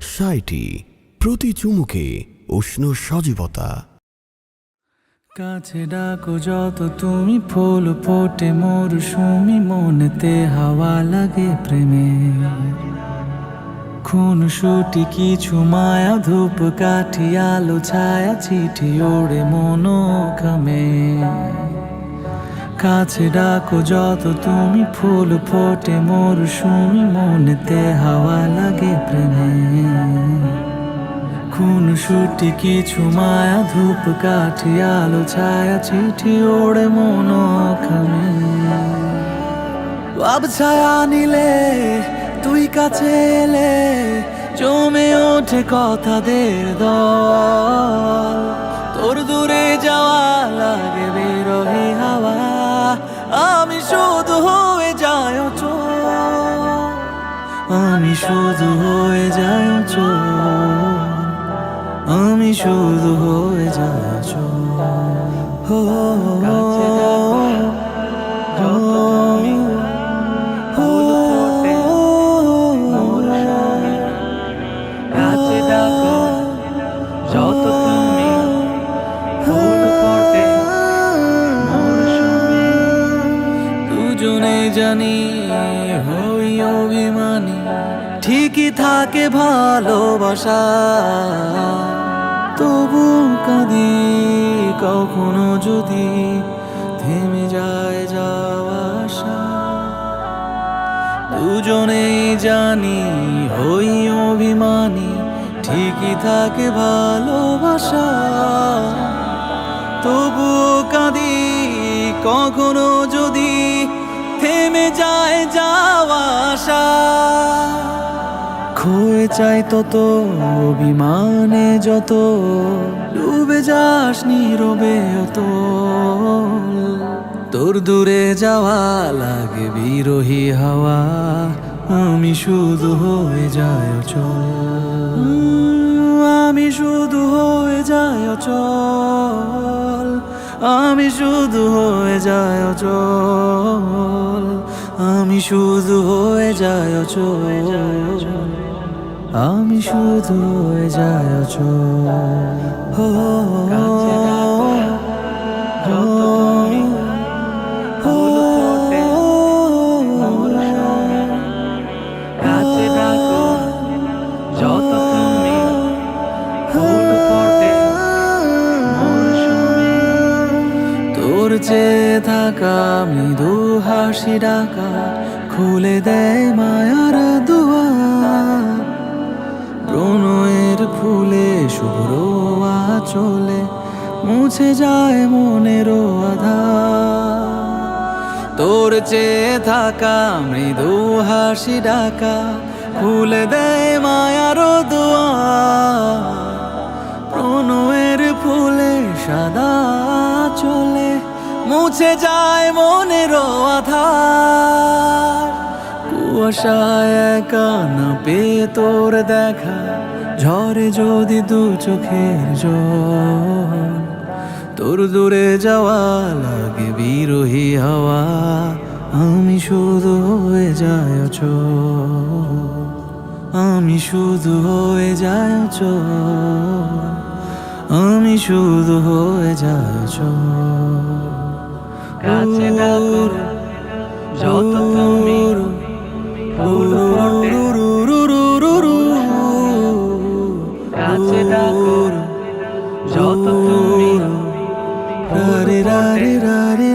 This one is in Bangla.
সাইটি প্রতি চুমুকে উষ্ণ সজীবতা। কাছে ডাকো যত তুমি, ফুল ফোটে মরশুমি, মনেতে হাওয়া লাগে প্রেমে। খুন সুটি কিছু মায়া, ধূপ কাঠি আলো ছায়া, চিঠি ওড়ে মনোখামে। কাছে ডাকো যত তুমি, ফুল ফোটে মরশুমি, মনেতে হাওয়া লাগে প্রেমে। খুন সুটি কিছু মায়া, ধূপ কাঠি আলো ছায়া, চিঠি ওড়ে মনোখামে। আব ছায়া নিলে তুই কাছে এলে, জমে ওঠে কথাদের দল। তোর দূরে যাওয়া লাগে বিরহী হাওয়া, আমি শুধু হয়ে যাই অচল। আমি শুধু হয়ে যাই অচল, আমি শুধু হয়ে যাই দুজনে জানি হই অভিমানী, ঠিকই থাকে ভালোবাসা। তবু কাঁদি কখনো যদি থেমে যায় যাওয়া আশা। দুজনেই জানি হই অভিমানী, ঠিকই থাকে ভালোবাসা। তবু কাঁদি কখনো যদি থেমে যায় যাওয়া আশা। খয়ে চাই তত অভিমানে যত, ডুবে যাস নীরবে অত। তোর দূরে যাওয়া লাগে বিরহী হাওয়া, আমি শুধু হয়ে যাই অচল। আমি শুধু হয়ে যাই অচল, আমি শুধু হয়ে যাই অচল, আমি শুধু হয়ে যাই অচল, আমি শুধু হয়ে যাই অচল। তোর চেয়ে থাকা মৃদু হাসি ডাকা, খুলে দেয় মায়ার দুয়ার। প্রণয়ের ফুলে শুভ্র আঁচলে, মুছে যায় মনের আধার। তোর চেয়ে থাকা মৃদু হাসি ডাকা, খুলে দেয় মায়ার দুয়ার। প্রণয়ের ফুলে সাদা চলে, মুছে যায় মনের আধার। কুয়াশায় একা না পেয়ে তোর দেখা, ঝরে যদি দু চোখের জল। তোর দূরে যাওয়া লাগে বিরহী হাওয়া, আমি শুধু হয়ে যাই অচল, আমি শুধু হয়ে যাই অচল, আমি শুধু হয়ে যাই অচল। কাছে ডাকো যত তুমি, ফুল ফোটে। কাছে ডাকো যত তুমি, ফুল ফোটে।